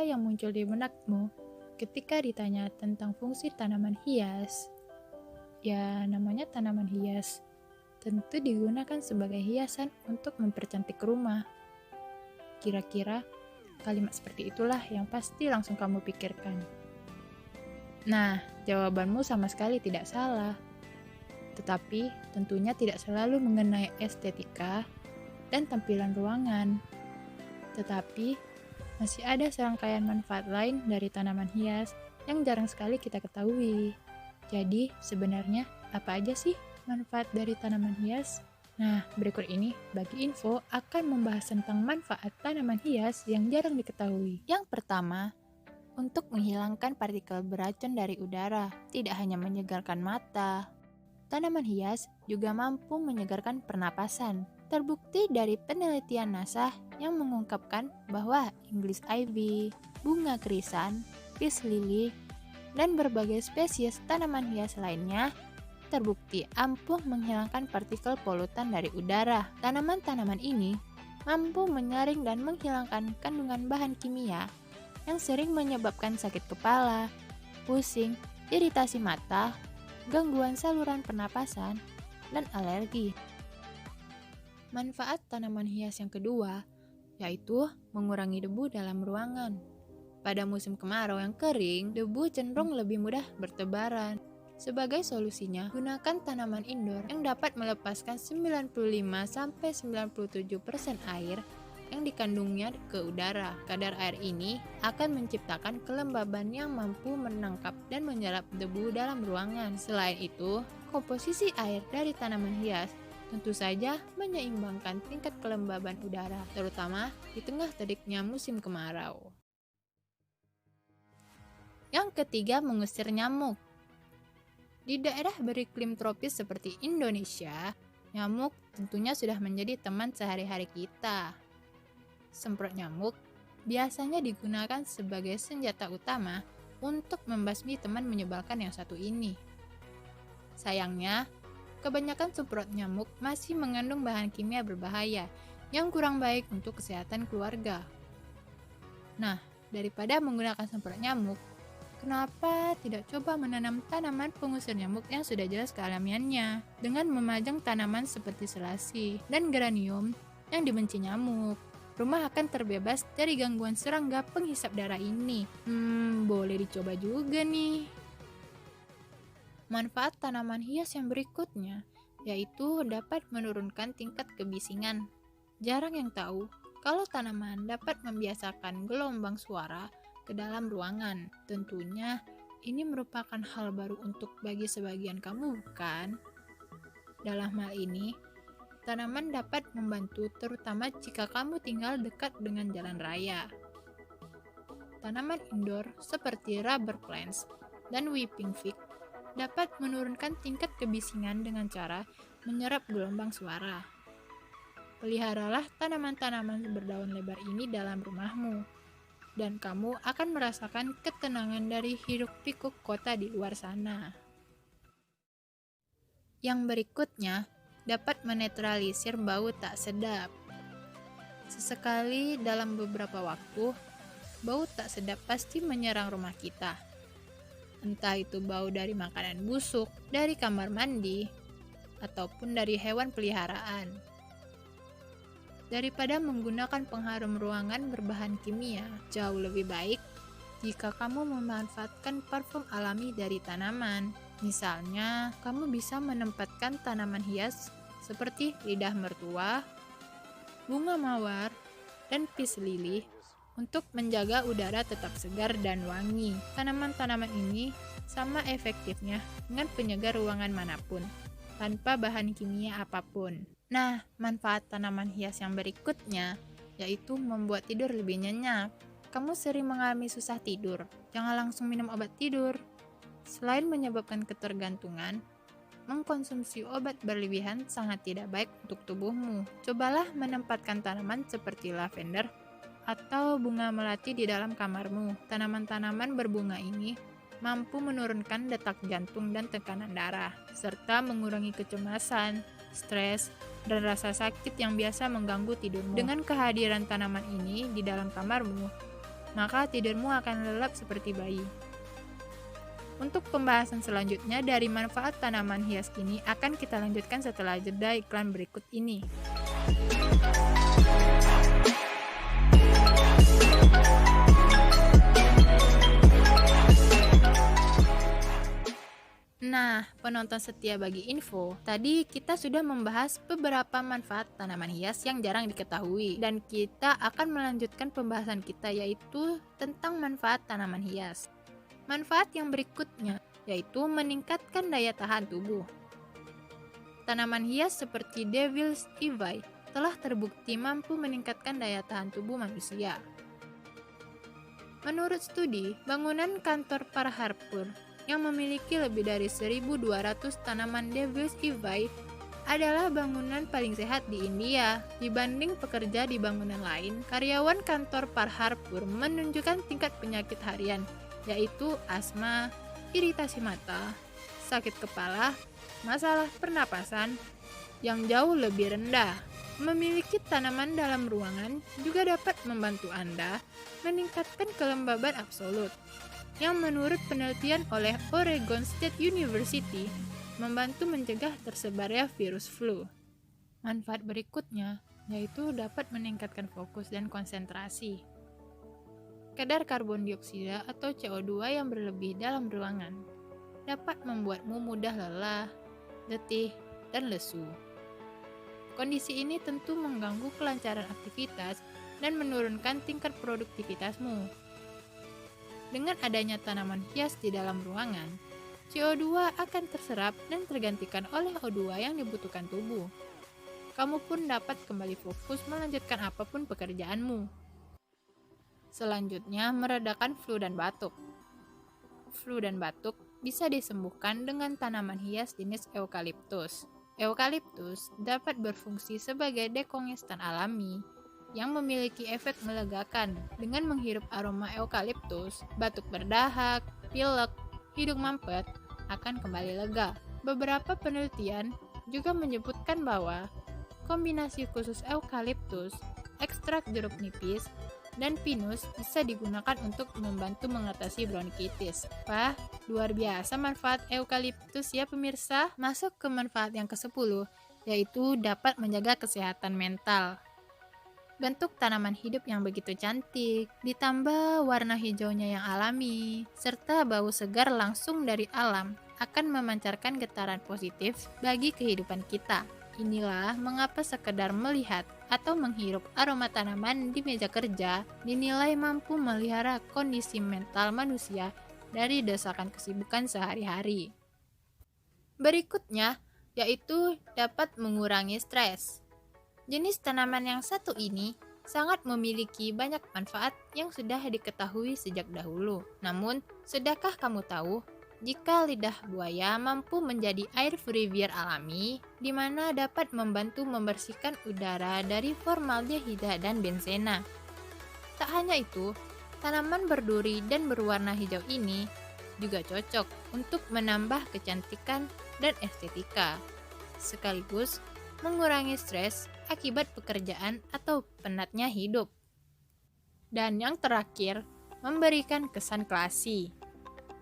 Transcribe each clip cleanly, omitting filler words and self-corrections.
apa yang muncul di benakmu ketika ditanya tentang fungsi tanaman hias? Ya, namanya tanaman hias. Tentu digunakan sebagai hiasan untuk mempercantik rumah. Kira-kira kalimat seperti itulah yang pasti langsung kamu pikirkan. Nah, jawabanmu sama sekali tidak salah. Tetapi tentunya tidak selalu mengenai estetika dan tampilan ruangan. Tetapi masih ada serangkaian manfaat lain dari tanaman hias yang jarang sekali kita ketahui. Jadi, sebenarnya apa aja sih manfaat dari tanaman hias? Nah, berikut ini bagi info akan membahas tentang manfaat tanaman hias yang jarang diketahui. Yang pertama, untuk menghilangkan partikel beracun dari udara, tidak hanya menyegarkan mata. Tanaman hias juga mampu menyegarkan pernapasan. Terbukti dari penelitian NASA yang mengungkapkan bahwa English ivy, bunga krisan, peace lily, dan berbagai spesies tanaman hias lainnya terbukti ampuh menghilangkan partikel polutan dari udara. Tanaman-tanaman ini mampu menyaring dan menghilangkan kandungan bahan kimia yang sering menyebabkan sakit kepala, pusing, iritasi mata, gangguan saluran pernapasan, dan alergi. Manfaat tanaman hias yang kedua yaitu mengurangi debu dalam ruangan. Pada musim kemarau yang kering, debu cenderung lebih mudah bertebaran. Sebagai solusinya, gunakan tanaman indoor yang dapat melepaskan 95-97% air yang dikandungnya ke udara. Kadar air ini akan menciptakan kelembaban yang mampu menangkap dan menyerap debu dalam ruangan. Selain itu, komposisi air dari tanaman hias tentu saja menyeimbangkan tingkat kelembaban udara, terutama di tengah teriknya musim kemarau. Yang ketiga, mengusir nyamuk. Di daerah beriklim tropis seperti Indonesia, nyamuk tentunya sudah menjadi teman sehari-hari kita. Semprot nyamuk biasanya digunakan sebagai senjata utama untuk membasmi teman menyebalkan yang satu ini. Sayangnya, kebanyakan semprot nyamuk masih mengandung bahan kimia berbahaya yang kurang baik untuk kesehatan keluarga. Nah, daripada menggunakan semprot nyamuk, kenapa tidak coba menanam tanaman pengusir nyamuk yang sudah jelas kealamiannya dengan memajang tanaman seperti selasi dan geranium yang dibenci nyamuk? Rumah akan terbebas dari gangguan serangga penghisap darah ini. Boleh dicoba juga nih. Manfaat tanaman hias yang berikutnya yaitu dapat menurunkan tingkat kebisingan. Jarang yang tahu kalau tanaman dapat membiasakan gelombang suara ke dalam ruangan. Tentunya ini merupakan hal baru untuk bagi sebagian kamu, bukan? Dalam hal ini, tanaman dapat membantu terutama jika kamu tinggal dekat dengan jalan raya. Tanaman indoor seperti rubber plants dan weeping fig dapat menurunkan tingkat kebisingan dengan cara menyerap gelombang suara. Peliharalah tanaman-tanaman berdaun lebar ini dalam rumahmu, dan kamu akan merasakan ketenangan dari hiruk-pikuk kota di luar sana. Yang berikutnya, dapat menetralisir bau tak sedap. Sesekali dalam beberapa waktu, bau tak sedap pasti menyerang rumah kita. Entah itu bau dari makanan busuk, dari kamar mandi, ataupun dari hewan peliharaan. Daripada menggunakan pengharum ruangan berbahan kimia, jauh lebih baik jika kamu memanfaatkan parfum alami dari tanaman. Misalnya, kamu bisa menempatkan tanaman hias seperti lidah mertua, bunga mawar, dan peace lily untuk menjaga udara tetap segar dan wangi. Tanaman-tanaman ini sama efektifnya dengan penyegar ruangan manapun, tanpa bahan kimia apapun. Nah, manfaat tanaman hias yang berikutnya yaitu membuat tidur lebih nyenyak. Kamu sering mengalami susah tidur, jangan langsung minum obat tidur. Selain menyebabkan ketergantungan, mengkonsumsi obat berlebihan sangat tidak baik untuk tubuhmu. Cobalah menempatkan tanaman seperti lavender atau bunga melati di dalam kamarmu. Tanaman-tanaman berbunga ini mampu menurunkan detak jantung dan tekanan darah, serta mengurangi kecemasan, stres, dan rasa sakit yang biasa mengganggu tidurmu. Dengan kehadiran tanaman ini di dalam kamarmu, maka tidurmu akan lelap seperti bayi. Untuk pembahasan selanjutnya dari manfaat tanaman hias ini akan kita lanjutkan setelah jeda iklan berikut ini. Nah, penonton setia bagi info, tadi kita sudah membahas beberapa manfaat tanaman hias yang jarang diketahui, dan kita akan melanjutkan pembahasan kita yaitu tentang manfaat tanaman hias. Manfaat yang berikutnya yaitu meningkatkan daya tahan tubuh. Tanaman hias seperti Devil's Ivy telah terbukti mampu meningkatkan daya tahan tubuh manusia. Menurut studi, bangunan kantor Par Harpur yang memiliki lebih dari 1.200 tanaman Devil's Ivy adalah bangunan paling sehat di India. Dibanding pekerja di bangunan lain, karyawan kantor Par Harpur menunjukkan tingkat penyakit harian, yaitu asma, iritasi mata, sakit kepala, masalah pernapasan yang jauh lebih rendah. Memiliki tanaman dalam ruangan juga dapat membantu Anda meningkatkan kelembaban absolut, yang menurut penelitian oleh Oregon State University membantu mencegah tersebarnya virus flu. Manfaat berikutnya yaitu dapat meningkatkan fokus dan konsentrasi. Kadar karbon dioksida atau CO2 yang berlebih dalam ruangan dapat membuatmu mudah lelah, letih, dan lesu. Kondisi ini tentu mengganggu kelancaran aktivitas dan menurunkan tingkat produktivitasmu. Dengan adanya tanaman hias di dalam ruangan, CO2 akan terserap dan tergantikan oleh O2 yang dibutuhkan tubuh. Kamu pun dapat kembali fokus melanjutkan apapun pekerjaanmu. Selanjutnya, meredakan flu dan batuk. Flu dan batuk bisa disembuhkan dengan tanaman hias jenis eukaliptus. Eukaliptus dapat berfungsi sebagai dekongestan alami yang memiliki efek melegakan. Dengan menghirup aroma eukaliptus, batuk berdahak, pilek, hidung mampet akan kembali lega. Beberapa penelitian juga menyebutkan bahwa kombinasi khusus eukaliptus, ekstrak jeruk nipis, dan pinus bisa digunakan untuk membantu mengatasi bronkitis. Wah, luar biasa manfaat eukaliptus ya pemirsa. Masuk ke manfaat yang ke-10, yaitu dapat menjaga kesehatan mental. Bentuk tanaman hidup yang begitu cantik, ditambah warna hijaunya yang alami, serta bau segar langsung dari alam, akan memancarkan getaran positif bagi kehidupan kita. Inilah mengapa sekedar melihat atau menghirup aroma tanaman di meja kerja dinilai mampu melihara kondisi mental manusia dari desakan kesibukan sehari-hari. Berikutnya, yaitu dapat mengurangi stres. Jenis tanaman yang satu ini sangat memiliki banyak manfaat yang sudah diketahui sejak dahulu. Namun, sudahkah kamu tahu jika lidah buaya mampu menjadi air purifier alami, di mana dapat membantu membersihkan udara dari formaldehida dan benzena. Tak hanya itu, tanaman berduri dan berwarna hijau ini juga cocok untuk menambah kecantikan dan estetika, sekaligus mengurangi stres akibat pekerjaan atau penatnya hidup. Dan yang terakhir, memberikan kesan klasi.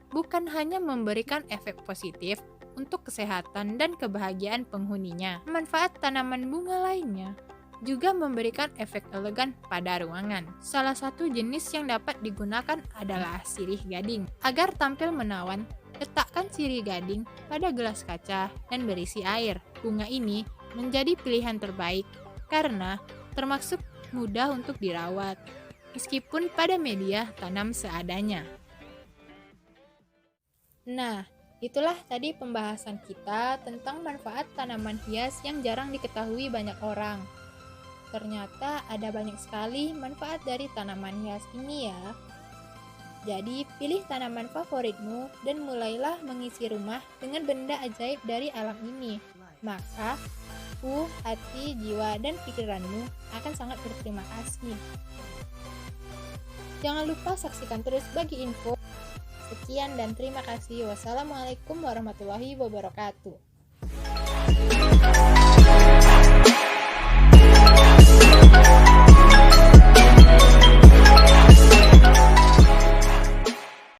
Bukan hanya memberikan efek positif untuk kesehatan dan kebahagiaan penghuninya, manfaat tanaman bunga lainnya juga memberikan efek elegan pada ruangan. Salah satu jenis yang dapat digunakan adalah sirih gading. Agar tampil menawan, letakkan sirih gading pada gelas kaca dan berisi air. Bunga ini menjadi pilihan terbaik karena termasuk mudah untuk dirawat, meskipun pada media tanam seadanya. Nah, itulah tadi pembahasan kita tentang manfaat tanaman hias yang jarang diketahui banyak orang. Ternyata ada banyak sekali manfaat dari tanaman hias ini ya. Jadi, pilih tanaman favoritmu dan mulailah mengisi rumah dengan benda ajaib dari alam ini. Maka, hati, jiwa, dan pikiranmu akan sangat berterima kasih. Jangan lupa saksikan terus bagi info. Sekian dan terima kasih. Wassalamualaikum warahmatullahi wabarakatuh.